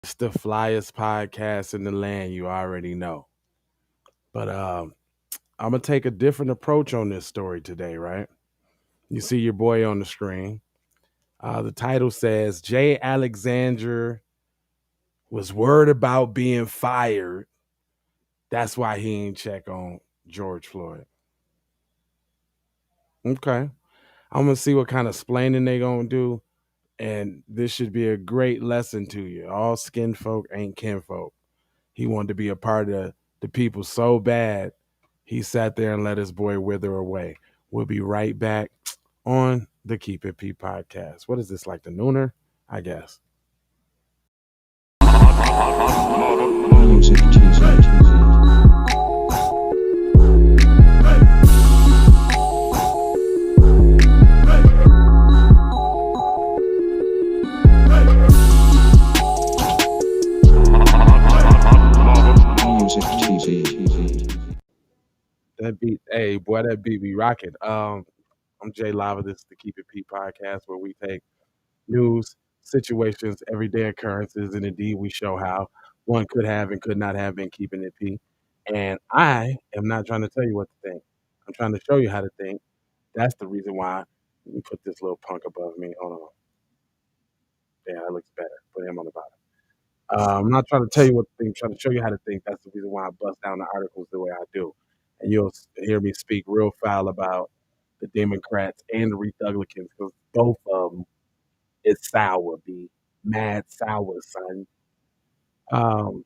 It's the flyest podcast in the land, you already know. But I'm gonna take a different approach on this story today, right? You see your boy on the screen. The title says Jay Alexander was worried about being fired. That's why he ain't check on George Floyd. Okay. I'm gonna see what kind of splaining they gonna do. And this should be a great lesson to you. All skin folk ain't kinfolk. He wanted to be a part of the people so bad, he sat there and let his boy wither away. We'll be right back on the Keep It P podcast. What is this, like the nooner? I guess. Music TV. That beat, hey boy, that beat be rocking. I'm Jay Lava. This is the Keep It P podcast where we take news, situations, everyday occurrences, and indeed we show how one could have and could not have been keeping it P. And I am not trying to tell you what to think. I'm trying to show you how to think. That's the reason why. Let me put this little punk above me. Hold on. Yeah, that looks better. Put him on the bottom. I'm not trying to tell you what to think. I'm trying to show you how to think. That's the reason why I bust down the articles the way I do. And you'll hear me speak real foul about the Democrats and the Republicans because both of them is sour, be mad sour, son. Um,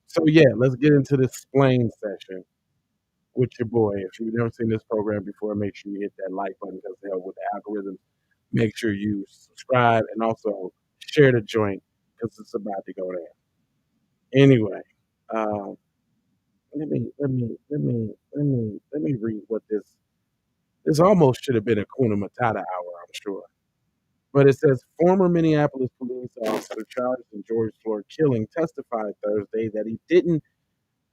so yeah, let's get into this explain session with your boy. If you've never seen this program before, make sure you hit that like button because they help with the algorithm. Make sure you subscribe and also share the joint because it's about to go there. Anyway, um, let me read what this almost should have been a Kuna Matata hour, I'm sure. But it says former Minneapolis police officer charged in George Floyd killing testified Thursday that he didn't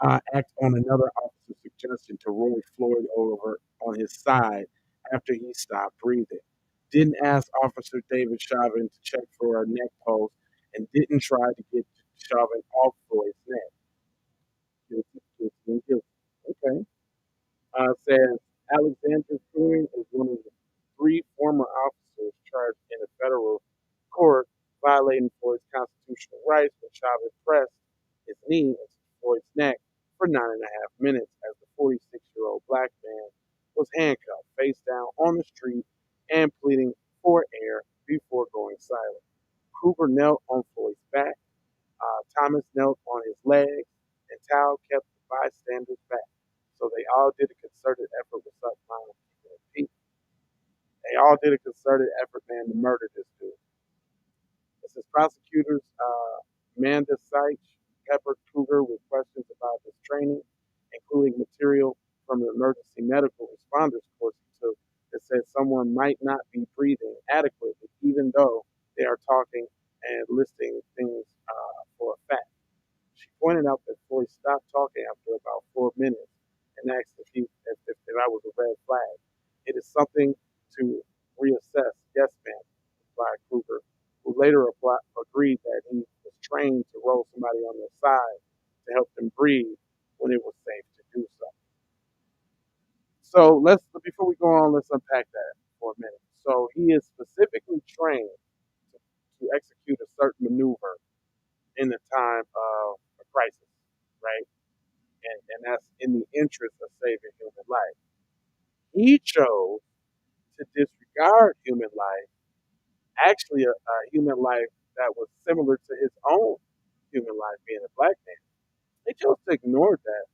act on another officer's suggestion to roll Floyd over on his side after he stopped breathing. Didn't ask Officer David Chauvin to check for a neck pulse and didn't try to get Chauvin off Floyd's neck. Guilty, guilty, guilty. Okay. Says Alexander Kueng is one of the three former officers charged in a federal court violating Floyd's constitutional rights when Chauvin pressed his knee into Floyd's neck for 9.5 minutes as the 46-year-old black man was handcuffed face down on the street and pleading for air before going silent. Kruger knelt on Floyd's back, Thomas knelt on his legs, and Tao kept the bystanders back. So they all did a concerted effort with such mind keeping it peace. They all did a concerted effort, man, to murder this dude. It says prosecutors Amanda Seitz peppered Kruger with questions about his training, including material from the emergency medical responders course he took that said someone might not be breathing adequately, even though they are talking and listing things for a fact. She pointed out that Floyd stopped talking after about 4 minutes and asked if I was a red flag. It is something to reassess. Yes, ma'am, replied Kruger, who later agreed that he was trained to roll somebody on their side to help them breathe when it was safe to do so. So before we go on, let's unpack that for a minute. So he is specifically trained to execute a certain maneuver in the time of a crisis, right? And that's in the interest of saving human life. He chose to disregard human life, actually a human life that was similar to his own human life being a black man. He chose to ignore that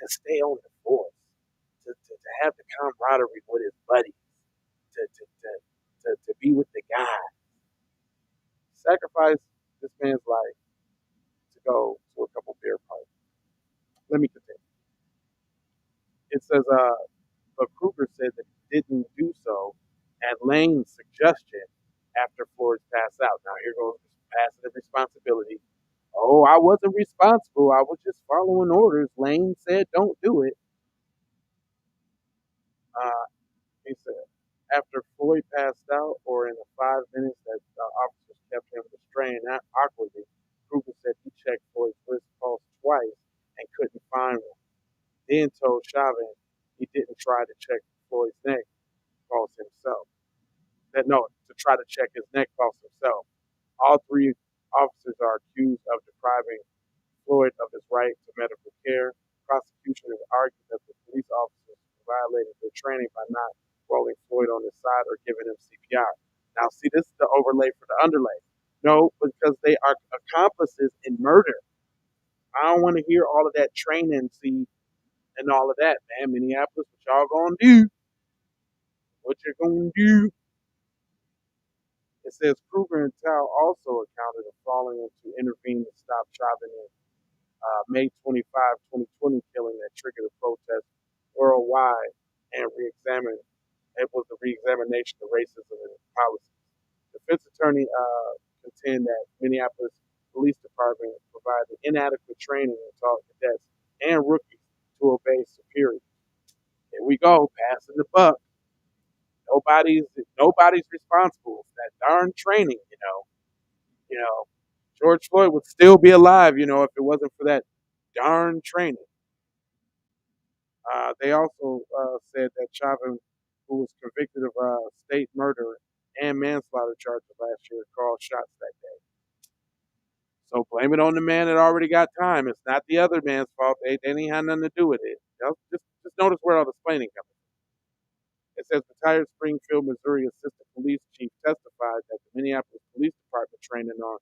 to stay on the force, to have the camaraderie with his buddies, to be with the guy. Sacrifice this man's life to go to a couple beer parties. Let me continue. It says, but Kruger said that he didn't do so at Lane's suggestion after Floyd's passed out. Now here goes passing of responsibility. Oh, I wasn't responsible. I was just following orders. Lane said don't do it. He said after Floyd passed out, or in the 5 minutes that officers kept him restrained awkwardly. Kruger said he checked Floyd's wrist pulse twice and couldn't find one. Then told Chauvin he didn't try to check Floyd's neck pulse himself. That no, to try to check his neck pulse himself. All three officers are accused of depriving Floyd of his right to medical care. Prosecution has argued that the police officers violated their training by not rolling Floyd on his side or giving him CPR. Now, see, this is the overlay for the underlay. No, because they are accomplices in murder. I don't want to hear all of that training, see, and all of that, man. Minneapolis, what y'all gonna do? What you gonna do? It says Kruger and Tao also accounted of falling to intervene to stop Chauvin in May 25, 2020 killing that triggered a protest worldwide and it was a re-examination of racism and policies. Defense attorney contend that Minneapolis Police Department provided inadequate training and taught cadets and rookies to obey superiors. Here we go, passing the buck. Nobody's responsible for that darn training, you know. You know, George Floyd would still be alive, you know, if it wasn't for that darn training. They also said that Chauvin, who was convicted of state murder and manslaughter charges last year, called shots that day. So blame it on the man that already got time. It's not the other man's fault. They didn't have nothing to do with it. You know, just notice where all the explaining comes from. It says retired Springfield, Missouri assistant police chief testified that the Minneapolis Police Department training on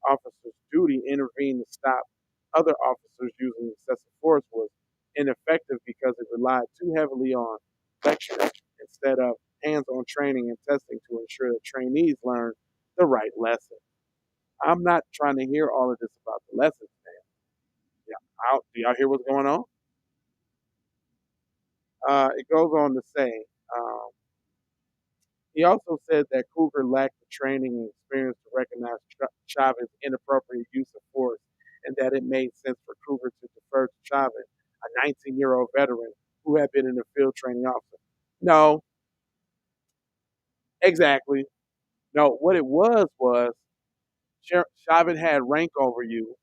officers' duty intervened to stop other officers using excessive force was ineffective because it relied too heavily on lecturing instead of hands-on training and testing to ensure that trainees learn the right lesson. I'm not trying to hear all of this about the lessons, man. Yeah, do y'all hear what's going on? It goes on to say, um, he also said that Cougar lacked the training and experience to recognize Chauvin's inappropriate use of force and that it made sense for Cougar to defer to Chauvin, a 19-year-old veteran who had been in the field training officer. No, exactly. No, what it was Chauvin had rank over you.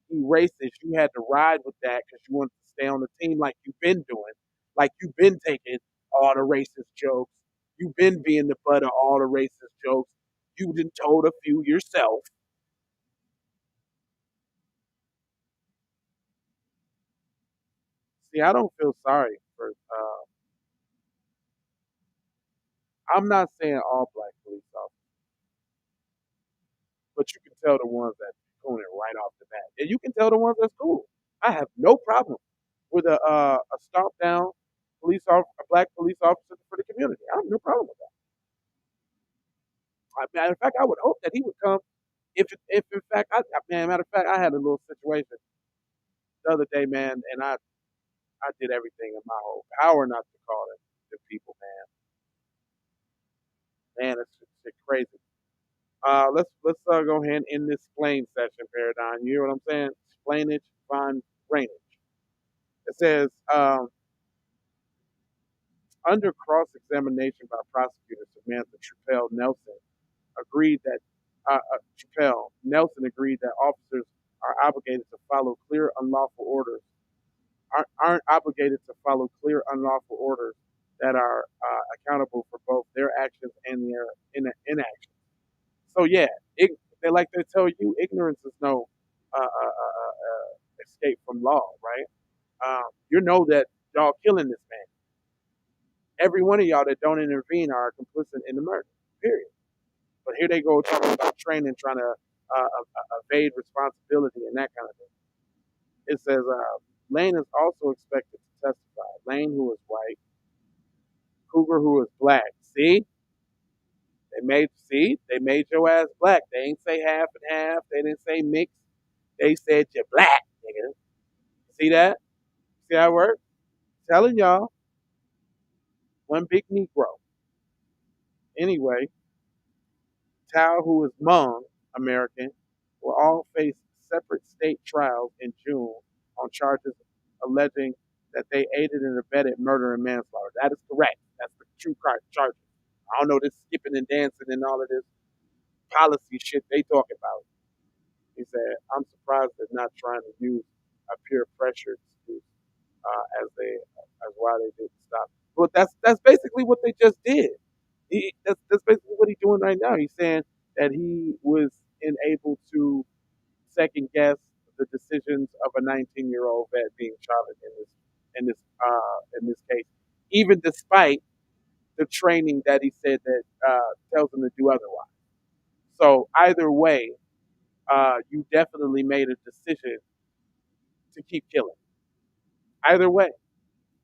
He racist. You had to ride with that because you wanted to stay on the team like you've been doing, like you've been taking all the racist jokes. You've been being the butt of all the racist jokes. You done told a few yourself. See, I don't feel sorry for. I'm not saying all black police officers, but you can tell the ones that doing it right off the bat, and you can tell the ones that's cool. I have no problem with a stomp down a black police officer for the community. I have no problem with that. Matter of fact, I would hope that he would come if in fact, matter of fact, I had a little situation the other day, man, and I did everything in my whole power not to call them the people, man. Man, it's crazy. Let's go ahead and end this explain session, Paradigm. You hear what I'm saying? Explainage, fine drainage. It says under cross-examination by prosecutors, Samantha Trupel Nelson agreed that Nelson agreed that officers are obligated to follow clear unlawful orders aren't obligated to follow clear unlawful orders that are accountable for both their actions and their inaction. So yeah, they like to tell you, ignorance is no escape from law, right? You know that y'all killing this man. Every one of y'all that don't intervene are complicit in the murder. Period. But here they go talking about training, trying to evade responsibility and that kind of thing. It says Lane is also expected to testify. Lane, who is white, Cougar, who is black. They made your ass black. They ain't say half and half. They didn't say mix. They said you're black, nigga. See that? See how it works? Telling y'all, one big Negro. Anyway, Tao, who is Hmong American, will all face separate state trials in June on charges alleging that they aided and abetted murder and manslaughter. That is correct. That's the true charges. I don't know this skipping and dancing and all of this. policy shit they talking about. He said, I'm surprised they're not trying to use a peer pressure excuse as why they didn't stop. But that's basically what they just did. That's basically what he's doing right now. He's saying that he was unable to second guess the decisions of a 19-year-old vet being charged in this case, even despite the training that he said that tells him to do otherwise. So either way, you definitely made a decision to keep killing. Either way,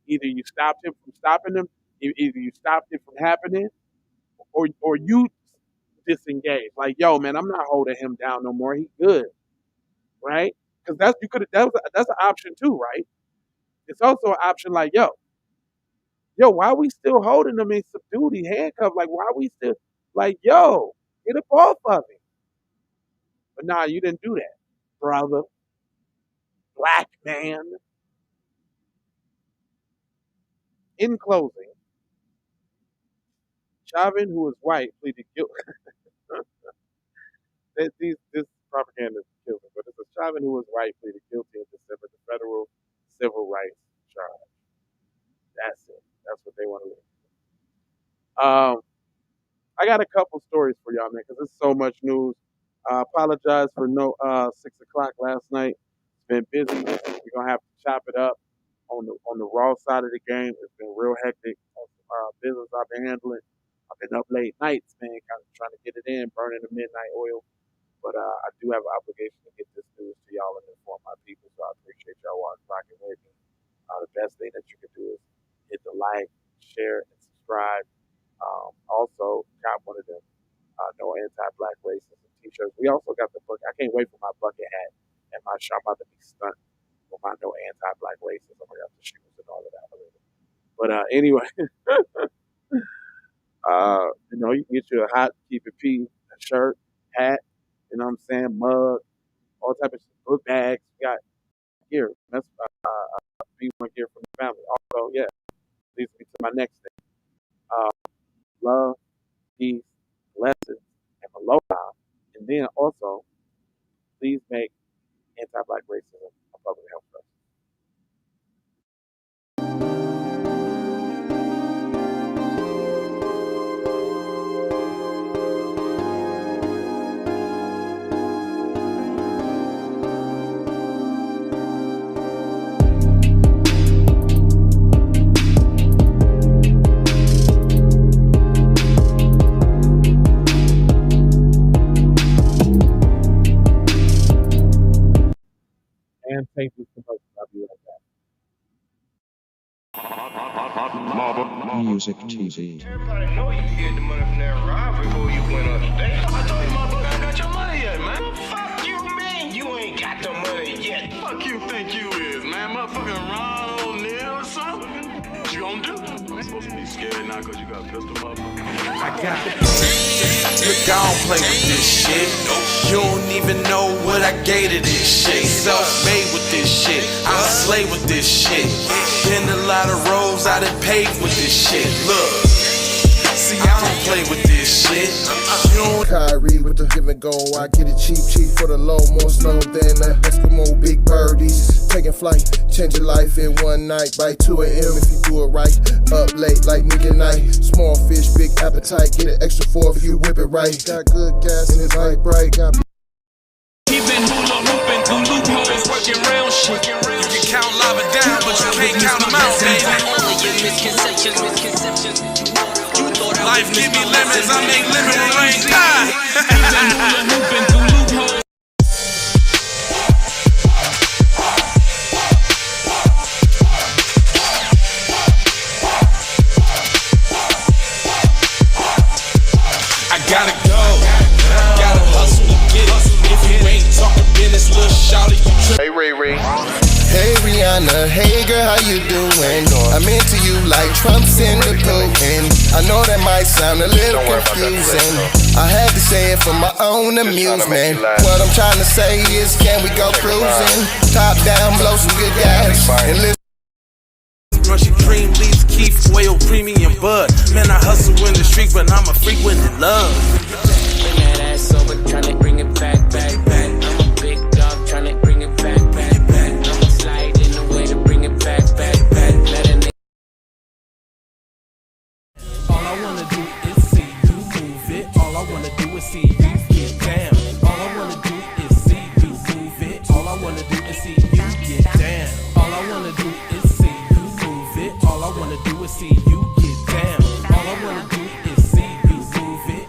either you stopped him from stopping him, either you stopped it from happening, or you disengage. Like, yo, man, I'm not holding him down no more. He good, right? Because that's an option too, right? It's also an option like, yo, why are we still holding him in subdued? He handcuffed. Like, why are we still like, yo, get up off of him? But nah, you didn't do that, brother. Black man. In closing, Chauvin, who is white, pleaded guilty. This propaganda kills me, but it's a Chauvin who was white pleaded guilty in December to federal civil rights charge. That's it. That's what they want to do. I got a couple stories for y'all, man, because there's so much news. I apologize for no 6 o'clock last night. It's been busy. We're gonna have to chop it up on the raw side of the game. It's been real hectic. Business I've been handling. I've been up late nights, man, kind of trying to get it in, burning the midnight oil. But I do have an obligation to get this news to y'all and inform my people. So I appreciate y'all rocking with me. The best thing that you can do is hit the like, share, and subscribe. Also, got one of them no anti-black racism t-shirts. We also got the book. I can't wait for my bucket hat and my shop. I'm about to be stunned with my no anti-black racism. I got the shoes and all of that already. But anyway, you can get you a hot Keep It P shirt, hat, you know what I'm saying, mug, all type of shit, book bags. We got gear. That's B1 gear from the family. Also, yeah, leads me to my next thing. Love, peace, blessings, and aloha. And then also, please make anti-black racism a public health threat. And safely promotion. I'll be right back. Music TV. Everybody know you get the money from that ride before you went on stage. I told you motherfucker ain't got your money yet, man. Fuck you, man. You ain't got the money yet. Fuck you think you is, man. Motherfucking Ron O'Neal or something. What you gonna do? You ain't supposed to be scared now because you got a pistol, motherfucker. I got it. Look, I don't play with this shit. You don't even know what I gave to this shit. Self-made with this shit. I slay with this shit. Been a lot of roads I done paved with this shit. Look, see, I don't play with this shit. Kyrie with the give and go. I get it cheap for the low. More snow than the Eskimo big birdies. Taking flight, change your life in one night. By 2 a.m. if you do it right. Up late like Nick at night. Small fish, big appetite. Get an extra 4 if you whip it right. Got good gas and it's light bright. Got He been hula hooping through loopholes, working real shit. You can count lava down, but you can't count them out, baby. Life give me lemons, I make lemon rain. He been hula hooping through loopholes. I gotta go, gotta hustle to get it. If you ain't talking business, little shawty, you trip. Hey, Ray Ray. Hey Rihanna, hey girl, how you doing? I'm into you like Trump's in the Putin. I know that might sound a little confusing. I had to say it for my own amusement. What I'm trying to say is, can we go cruising? Top down, blow some good gas, and listen. Brushy cream, leaves, Keith, oil, premium bud. Man, I hustle in the street, but I'm a freak with the love. Bring that ass over see you get down. All I wanna do is see you move it. All I wanna do is see you get down. All I wanna do is see you move it. All I wanna do is see you get down. All I wanna do is see you move it.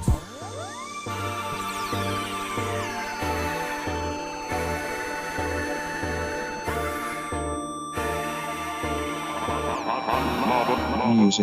Music.